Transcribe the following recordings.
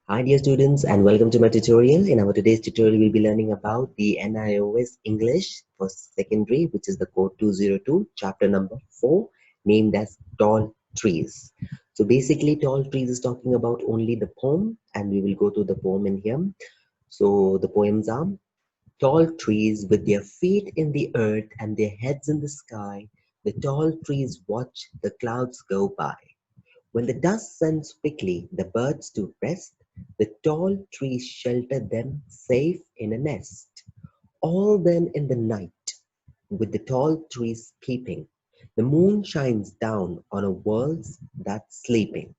Hi dear students and welcome to my tutorial. In our today's tutorial we'll be learning about the NIOS English for secondary, which is the code 202 chapter number 4, named as Tall Trees. So basically Tall Trees is talking about only the poem, and we will go to the poem in here. So the poems are: tall trees with their feet in the earth and their heads in the sky, the tall trees watch the clouds go by. When the dust sends quickly the birds to rest, the tall trees shelter them safe in a nest. All then in the night, with the tall trees peeping, the moon shines down on a world that's sleeping.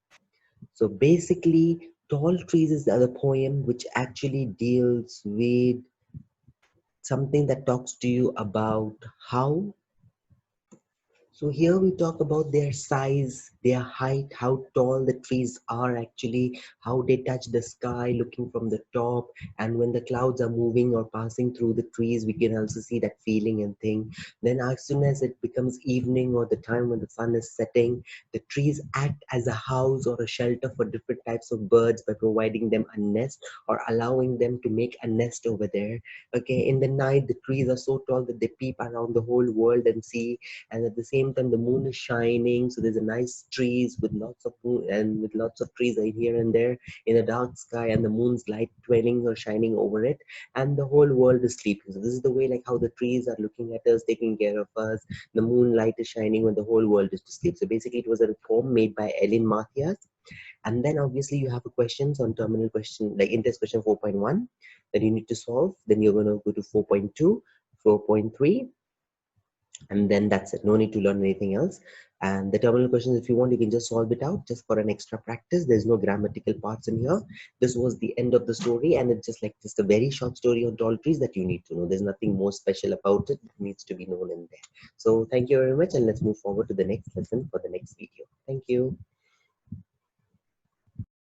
So basically, Tall Trees is the other poem which actually deals with something that talks to you about how. So here we talk about their size, their height, how tall the trees are actually, how they touch the sky looking from the top, and when the clouds are moving or passing through the trees, we can also see that feeling and thing. Then as soon as it becomes evening or the time when the sun is setting, the trees act as a house or a shelter for different types of birds by providing them a nest or allowing them to make a nest over there. Okay, in the night, the trees are so tall that they peep around the whole world and see, and at the same time the moon is shining, so there's a nice trees with lots of moon and with lots of trees right here and there in a dark sky, and the moon's light dwelling or shining over it, and the whole world is sleeping. So this is the way like how the trees are looking at us, taking care of us. The moonlight is shining when the whole world is to sleep. So basically it was a poem made by Ellen Mathias. And then obviously you have a questions on terminal question, like in test question 4.1, that you need to solve. Then you're going to go to 4.2, 4.3, and then that's it. No need to learn anything else. And the terminal questions, if you want, you can just solve it out just for an extra practice. There's no grammatical parts in here. This was the end of the story, and it's just a very short story on tall trees that you need to know. There's nothing more special about it that needs to be known in there. So thank you very much, and let's move forward to the next lesson for the next video. Thank you.